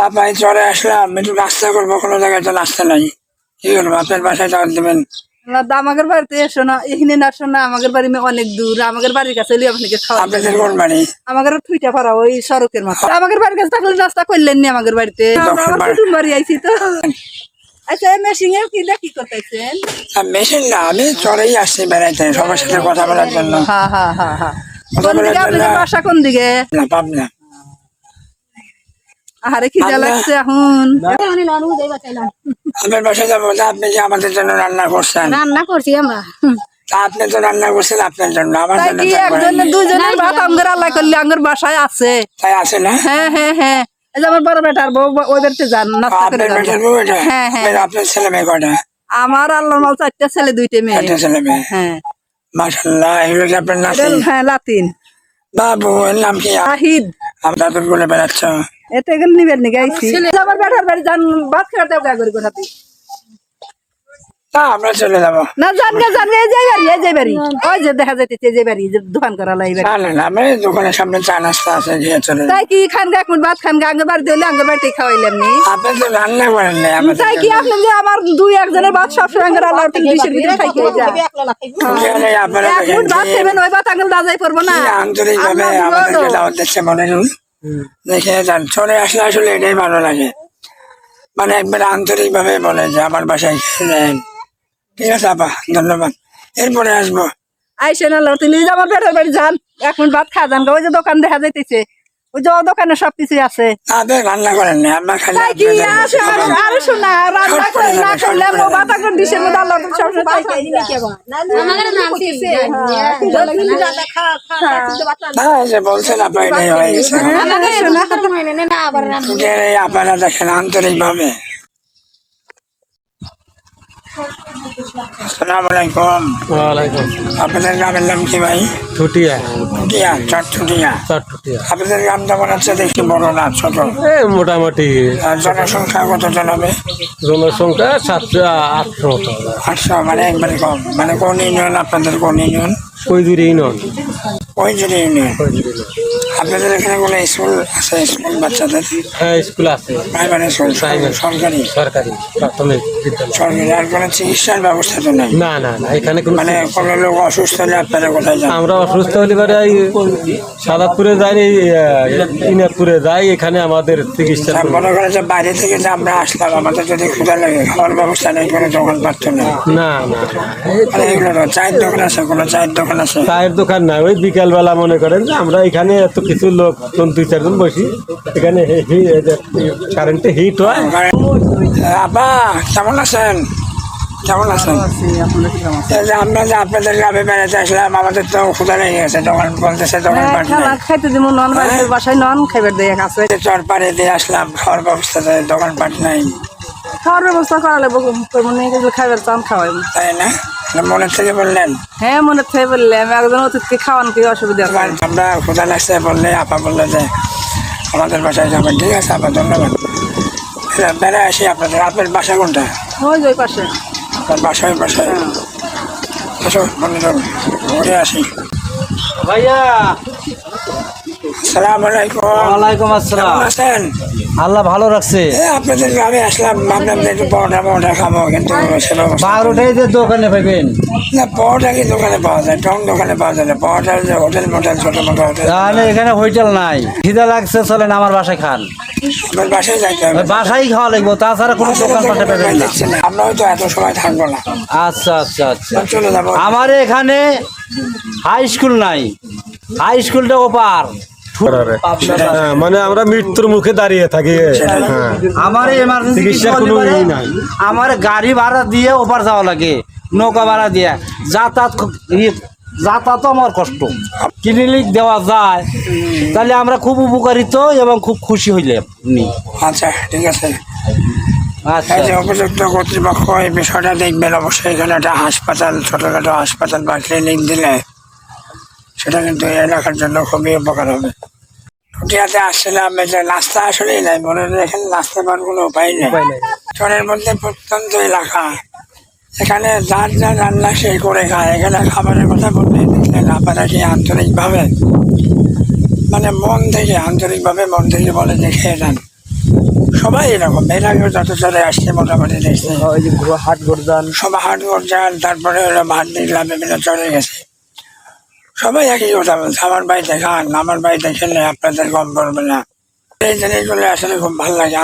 আপনার চলে আসলাম, একটু নাস্তা করবো, কোনো জায়গায় তো নাস্তা নাই, কি করবো? আপনার বাসায় যাওয়ার দেবেন? আমাদের বাড়িতে এসো না, এখানে না আসো না, আমাদের বাড়ি অনেক দূর, আমাদের বাড়ির কাছে আপনাকে খাওয়া। আপনাদের কোন বাড়ি? আমাদের ঠুইটা পাড়া, ওই সড়কের মাথা। আমাদের বাড়ির কাছে থাকলে নাস্তা করলেন নি আমাদের বাড়িতে? কুটুম বাড়ি আইছি তো। আচ্ছা, মেশিন এর কি করতেছেন? মেশিন না, আমি চলেই আসছি বেড়াইতে, সবার সাথে কথা বলার জন্য। হ্যাঁ হ্যাঁ হ্যাঁ হ্যাঁ। কোন দিকে আপনাদের বাসা? কোন দিকে? না, পাবনা। আরে খিদা লাগছে এখন। আপনার বাসায় যাবো, আপনি যে আমাদের জন্য রান্না করছেন? রান্না করছি আমরা। আপনি তো রান্না করছেন আপনার জন্য, আমার তাই জন্য কি একজনের দুইজনের ভাত আঙ্গুর আল্লাহ করলে আঙ্গুর বাসায় আছে? তাই আছে না? হ্যাঁ হ্যাঁ হ্যাঁ। এই যে আমার বড় বেটার বউ, ওই বাড়িতে যান নাস্তা করে আপনার যান। বেটার বউ এটা? হ্যাঁ হ্যাঁ। আপনার ছেলে মেয়ে কয়টা? আমার আল্লাহর মাল 4টা ছেলে 2টা মেয়ে। একটা ছেলে মেয়ে? হ্যাঁ। মাশাআল্লাহ, এগুলো কি আপনার নাতি? হ্যাঁ, লাতিন। বাবু, এর নাম কি? শাহিদ। আমরা তো বলে বেড়াচ্ছ। এটা এগুলো নিবেন নি গাইছি। আমার বেটার বাড়ি যান, ভাত খেয়ে দেব গাগরি কোথাতে। না, আমরা চলে যাবো। না, জান এই যে বাড়ি ওই যে দেখা যাইতেছে, যে বাড়ি যে দোকান করা লাই বাড়ি। না না না, আমি দোকানের সামনে চা নাস্তা আছে, গিয়ে চলে যাবো। তাই কি খান গা, এক মিনিট ভাত খান গা, আঙ্গুর বাড়ি দিলে আঙ্গুর বাড়িতে খাওয়াইলাম নি। আপনি তো রান্না করেন না আমাদের তাই কি আপনি যে আমার দুই একজনের ভাত সবসময় আঙ্গুর আল্লাহ ডিশের ভিতরে খাই যায়। জন্য। আপনারা এক মিনিট ভাত খাবেন, ওই ভাত আঙ্গুর দাজাই পড়বো না। আন্তরিক ভাবে আমাদেরকে দাওয়াত দিচ্ছে, মনে করুন দেখে যান। চলে আসলে আসলে এটাই ভালো লাগে, মানে একবার আন্তরিক ভাবে বলে যে আমার বাসায় খেয়ে নেন। ঠিক আছে আপা, ধন্যবাদ, এরপরে আসবো। আইসেন আল্লাহ, তিনি আমার বেটার বাড়ি যান, এক মিনিট ভাত খা যান। ওই যে দোকান দেখা যাইতেছে, ওই যে দোকানে সবকিছু আছে। আপনি রান্না করেন না, আমরা খালি তাই কি আসে আরে শোনা, রান্না করে না করলে আমরা ভাত আঙ্গুর ডিশের মধ্যে আল্লাহ সবসময় তাই খাই না। আমাদের নাম কি? হ্যাঁ, যে বলছেন আপনার এটাই হয়ে গেছে। আমাদের কথা মানে না, আবার রান্না। আপনারা দেখেন আন্তরিক ভাবে। আসসালামু আলাইকুম। ওয়ালাইকুম। আপনাদের গ্রামের নাম কি ভাই? ছুটিয়া। চুটিয়া, চটচুটিয়া। চট্টুটিয়া। আপনাদের গ্রাম যেমন আছে দেখি বড় না ছোট? মোটামুটি আর জনসংখ্যা কতজন হবে? জনসংখ্যা 700-800। 800, মানে একবারে কম। মানে কোন ইউনিয়ন আপনাদের? কোন ইউনিয়ন? কইদুরি ইউনিয়ন। ওইজুরি ইউনিয়ন। আপনাদের এখানে কোনো স্কুল আছে? স্কুল বাচ্চাদের? হ্যাঁ, স্কুল আছে। Primary school? সরকারি? সরকারি প্রাথমিক বিদ্যালয়। সরকারি। আর কোনো চিকিৎসার ব্যবস্থা তো নেই? না না না, এখানে কোনো মানে কোনো লোক অসুস্থ হলে আপনারা কোথায় যান? আমরা অসুস্থ হলে পরে সাদাতপুরে যাই, ইনাদপুরে যাই, এখানে আমাদের চিকিৎসা। মনে করেন যে বাইরে থেকে যে আমরা আসলাম, আমাদের যদি ক্ষুধা লাগে, খাওয়ার ব্যবস্থা নেই, কোনো দোকান পাচ্ছ না? না না, মানে এগুলো চায়ের দোকান আছে? কোনো চায়ের দোকান আছে? চায়ের দোকান না, ওই বিকালবেলা মনে করেন যে আমরা এখানে এত কিছু লোক 2-4 জন বসি, এখানে কারেন্টে হিট হয়। আপা, কেমন আছেন? কেমন আছেন? এই যে আমরা যে আপনাদের গ্রামে বেড়াতে আসলাম, আমাদের তো ক্ষুধা লেগে গেছে, দোকান বলতেছে দোকান পাট নেই। খাইতে দিব নন বাসায়, নন খাইবার দেয় আছে। চর পাড়ে দিয়ে আসলাম, খাওয়ার ব্যবস্থা দোকান পাট নাই, খাওয়ার ব্যবস্থা করালে খাইবার চান খাওয়াই। তাই না? মনের থেকে বললেন? হ্যাঁ, মনে থেকে বললে আমি একজন অতিথিকে খাওয়ান কি অসুবিধা? আমরা ক্ষুধা লাগছে বললে আপা বললো যে আমাদের বাসায় যাবেন। ঠিক আছে আপা, ধন্যবাদ। বেড়ে আসি আপনাদের। আপনার বাসা কোনটা? ওই যে ওই পাশে। আপনার বাসায় আসো, মনে রাখবেন, ঘুরে আসি। ভাইয়া, আসসালামু আলাইকুম। ওয়ালাইকুম আসসালাম। কেমন আছেন? আল্লাহ ভালো রাখছে। আপনাদের গ্রামে আসলাম, ভাবলাম যে একটু পরোটা খাবো, কিন্তু বারোটাই যে দোকানে পাইবেন না। পরোটা কি দোকানে পাওয়া যায়? টং দোকানে পাওয়া যায় না। পরোটা যে হোটেল মোটেল, ছোট মোটো হোটেল। তাহলে এখানে হোটেল নাই, খিদা লাগছে, চলেন আমার বাসায় খান। আপনার বাসায় যাইতে হবে? বাসায় খাওয়া লাগবো, তাছাড়া কোনো দোকান পাশে পাবেন না। আমরা হয়তো এত সময় থাকবো না, আচ্ছা আচ্ছা আচ্ছা। চলে যাবো। আমার এখানে হাই স্কুল নাই, হাই স্কুলটা ওপার। মানে আমরা মৃত্যুর মুখে দাঁড়িয়ে থাকি। আমার চিকিৎসা কোনো ই নাই। আমার গাড়ি ভাড়া দিয়ে ওপার যাওয়া লাগে, নৌকা ভাড়া দিয়ে যাতায়াত আমার কষ্ট। ক্লিনিক দেওয়া যায় তাহলে আমরা খুব উপকারিত এবং খুব খুশি হইলে। আচ্ছা, ঠিক আছে। আচ্ছা, এই যে উপযুক্ত কর্তৃপক্ষ এই বিষয়টা দেখবেন অবশ্যই। এখানে একটা হাসপাতাল, ছোটখাটো হাসপাতাল বা ক্লিনিক দিলে সেটা কিন্তু এলাকার জন্য খুবই উপকার হবে। ছুটিয়াতে আসছিলাম, এই যে নাস্তা আসলেই নাই, মনে হয় এখানে নাস্তা পাওয়ার কোনো উপায় নেই। চরের মধ্যে প্রত্যন্ত এলাকা, এখানে যার যা রান্না সেই করে খায়। এখানে খাবারের কথা বলতে দেখলেন আপনারা কি আন্তরিকভাবে, মানে মন থেকে, আন্তরিকভাবে মন থেকে বলে যে খেয়ে যান। সবাই এরকম এর আগেও যত চলে আসছে মোটামুটি দেখছি ওই যে হাট গরদান সবাই হাট করছেন, তারপরে হলো ভাত দিলাম বিভিন্ন চলে গেছে। সবাই একই কথা বলছে, আমার বাড়িতে খান, আমার বাড়িতে খেলে আপনাদের কম পড়বে না। এই জিনিসগুলো আসলে খুব ভালো লাগে।